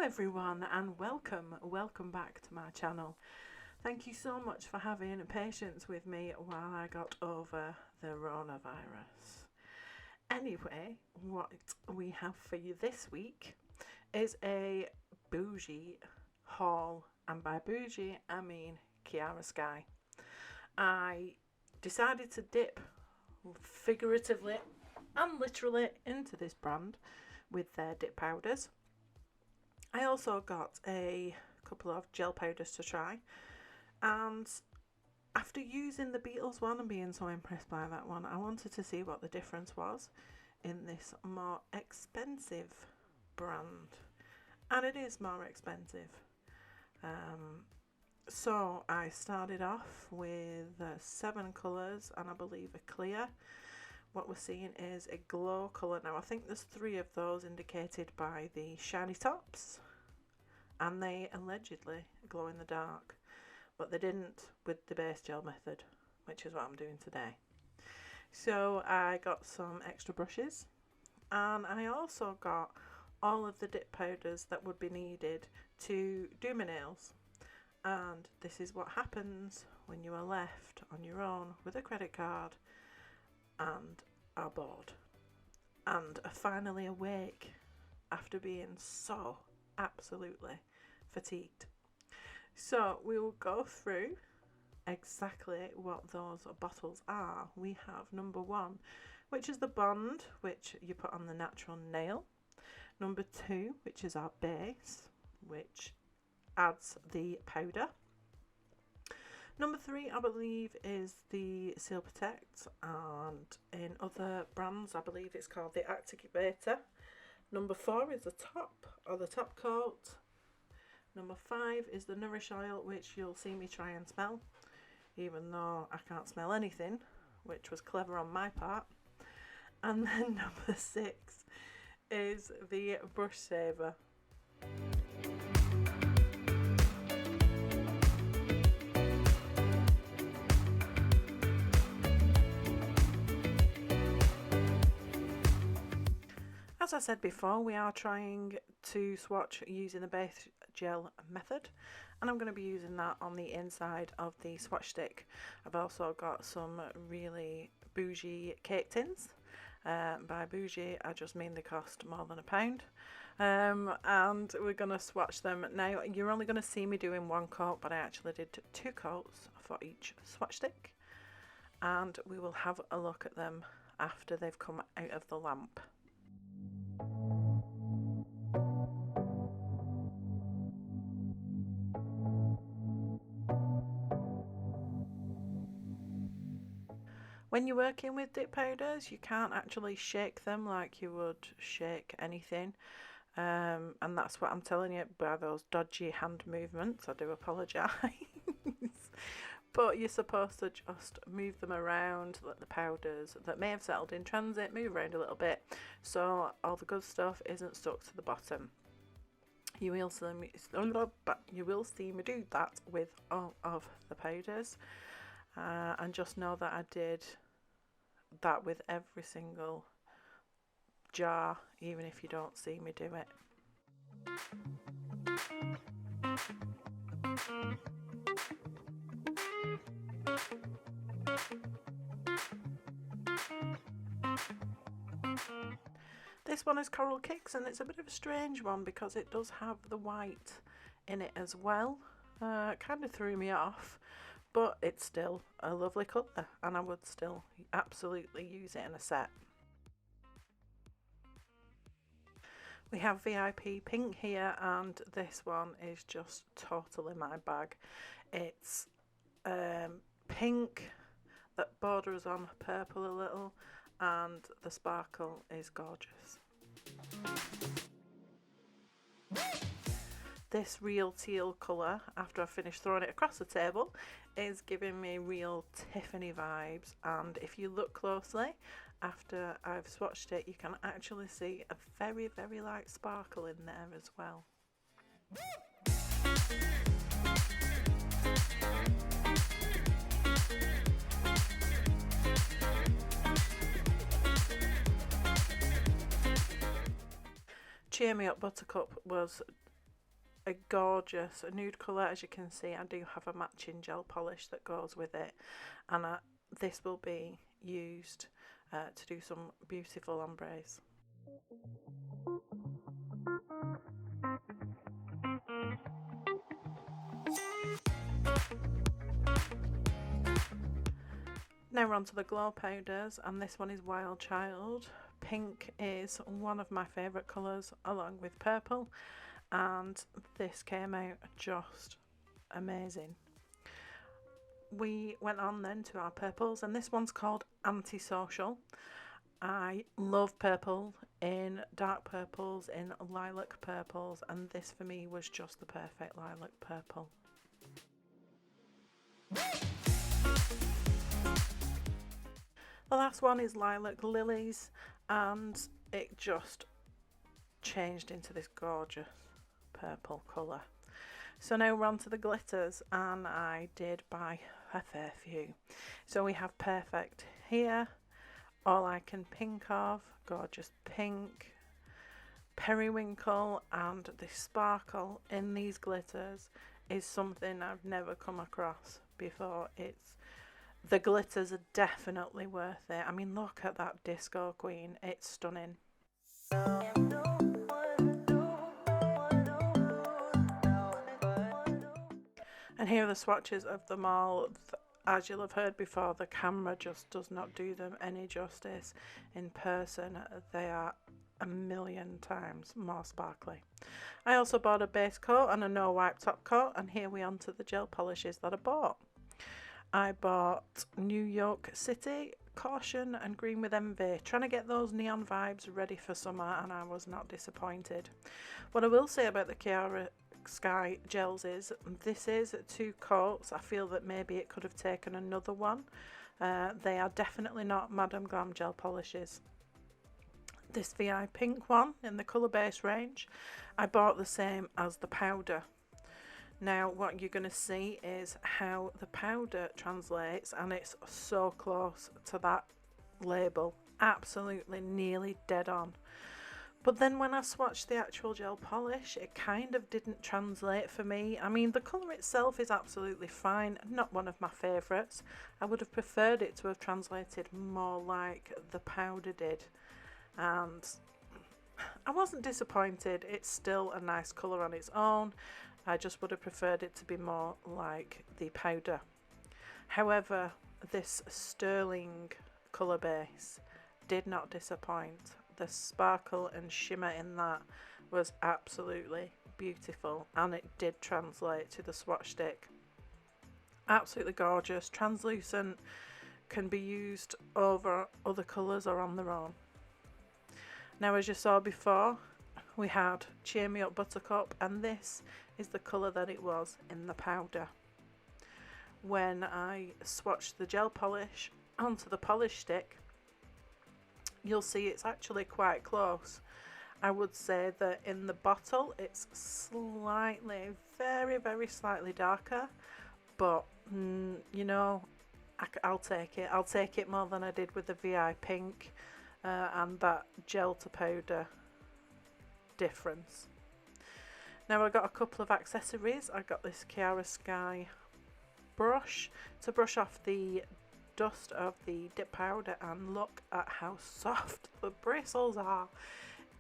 everyone, and welcome back to my channel. Thank you so much for having patience with me while I got over the coronavirus. Anyway, what we have for you this week is a boujee haul, and by boujee I mean Kiara Sky. I decided to dip figuratively and literally into this brand with their dip powders. I also got a couple of gel powders to try, and after using the Beatles one and being so impressed by that one, I wanted to see what the difference was in this more expensive brand, and it is more expensive. So I started off with 7 colours and I believe a clear. What we're seeing is a glow colour. Now I think there's 3 of those indicated by the shiny tops, and they allegedly glow in the dark, but they didn't with the base gel method, which is what I'm doing today. So I got some extra brushes, and I also got all of the dip powders that would be needed to do my nails. And this is what happens when you are left on your own with a credit card and are bored and are finally awake after being so absolutely fatigued. So we will go through exactly what those bottles are. We have number 1, which is the Bond, which you put on the natural nail. Number 2, which is our base, which adds the powder. Number 3, I believe, is the Seal Protect, and in other brands I believe it's called the Activator. Number 4 is the top, or the top coat. Number 5 is the Nourish Oil, which you'll see me try and smell, even though I can't smell anything, which was clever on my part. And then number 6 is the Brush Saver. As I said before, we are trying to swatch using the base gel method, and I'm going to be using that on the inside of the swatch stick. I've also got some really bougie cake tins. By bougie I just mean they cost more than £1, and we're going to swatch them. Now you're only going to see me doing 1 coat, but I actually did 2 coats for each swatch stick, and we will have a look at them after they've come out of the lamp. When you're working with dip powders, you can't actually shake them like you would shake anything, and that's what I'm telling you by those dodgy hand movements. I do apologise. But you're supposed to just move them around, let the powders that may have settled in transit move around a little bit, so all the good stuff isn't stuck to the bottom. You will see me do that with all of the powders, and just know that I did that with every single jar, even if you don't see me do it. This one is Coral Kicks, and it's a bit of a strange one because it does have the white in it as well. Kind of threw me off, but it's still a lovely colour, and I would still absolutely use it in a set. We have VIP Pink here, and this one is just totally my bag. It's pink that borders on purple a little, and the sparkle is gorgeous. This real teal colour, after I've finished throwing it across the table, is giving me real Tiffany vibes, and if you look closely after I've swatched it, you can actually see a very, very light sparkle in there as well. Cheer Me Up Buttercup was a gorgeous nude colour. As you can see, I do have a matching gel polish that goes with it, and this will be used to do some beautiful ombres. Now we're on to the glow powders, and this one is Wild Child. Pink is one of my favourite colours along with purple, and this came out just amazing. We went on then to our purples, and this one's called Antisocial. I love purple in dark purples, in lilac purples, and this for me was just the perfect lilac purple. The last one is Lilac Lilies, and it just changed into this gorgeous purple colour. So now we're on to the glitters, and I did buy a fair few. So we have Perfect here, All I Can Think Of, gorgeous pink, Periwinkle, and the sparkle in these glitters is something I've never come across before. The glitters are definitely worth it. I mean, look at that Disco Queen, it's stunning. And here are the swatches of them all. As you'll have heard before, the camera just does not do them any justice. In person, they are a million times more sparkly. I also bought a base coat and a no wipe top coat, and here we on to the gel polishes that I bought. I bought New York City, Caution, and Green with Envy, trying to get those neon vibes ready for summer, and I was not disappointed. What I will say about the Kiara Sky gels is this is 2 coats. I feel that maybe it could have taken another one. They are definitely not Madame Glam gel polishes. This VI pink one in the colour base range, I bought the same as the powder. Now what you're going to see is how the powder translates, and it's so close to that label, absolutely nearly dead on. But then when I swatched the actual gel polish, it kind of didn't translate for me. I mean, the colour itself is absolutely fine, not one of my favourites. I would have preferred it to have translated more like the powder did, and I wasn't disappointed. It's still a nice colour on its own. I just would have preferred it to be more like the powder. However, this sterling colour base did not disappoint. The sparkle and shimmer in that was absolutely beautiful, and it did translate to the swatch stick. Absolutely gorgeous, translucent, can be used over other colours or on their own. Now, as you saw before, we had Cheer Me Up Buttercup, and this is the colour that it was in the powder. When I swatched the gel polish onto the polish stick, you'll see it's actually quite close. I would say that in the bottle it's slightly, very slightly darker, but you know, I'll take it. I'll take it more than I did with the VI pink and that gel to powder difference. Now I got a couple of accessories. I got this Kiara Sky brush to brush off the dust of the dip powder, and look at how soft the bristles are.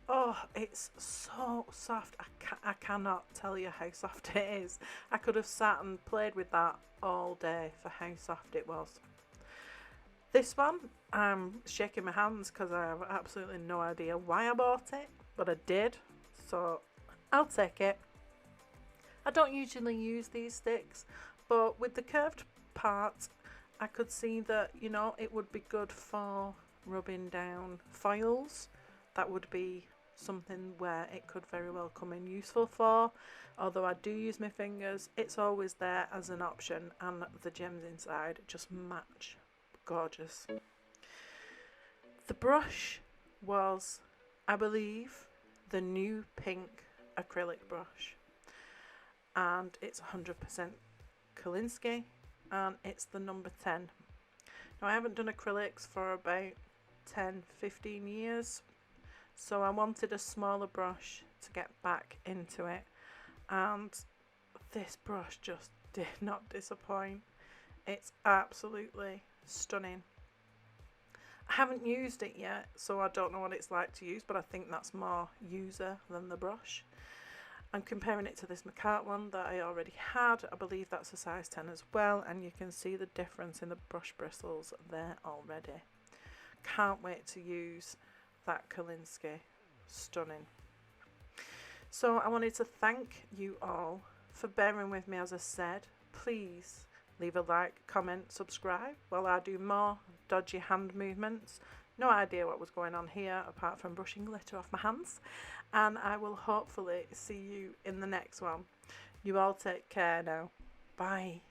Oh, it's so soft. I cannot tell you how soft it is. I could have sat and played with that all day for how soft it was. This one, I'm shaking my hands because I have absolutely no idea why I bought it, but I did, so I'll take it. I don't usually use these sticks, but with the curved part, I could see that, you know, it would be good for rubbing down foils. That would be something where it could very well come in useful for. Although I do use my fingers, it's always there as an option, and the gems inside just match. Gorgeous. The brush was, I believe, the new pink acrylic brush, and it's 100% Kolinsky, and it's the number 10. Now I haven't done acrylics for about 10-15 years, so I wanted a smaller brush to get back into it, and this brush just did not disappoint. It's absolutely stunning. I haven't used it yet, so I don't know what it's like to use, but I think that's more user than the brush. I'm comparing it to this McCart one that I already had. I believe that's a size 10 as well, and you can see the difference in the brush bristles there already. Can't wait to use that Kolinsky. Stunning. So I wanted to thank you all for bearing with me. As I said, please leave a like, comment, subscribe while I do more dodgy hand movements. No idea what was going on here apart from brushing glitter off my hands, and I will hopefully see you in the next one. You all take care now. Bye.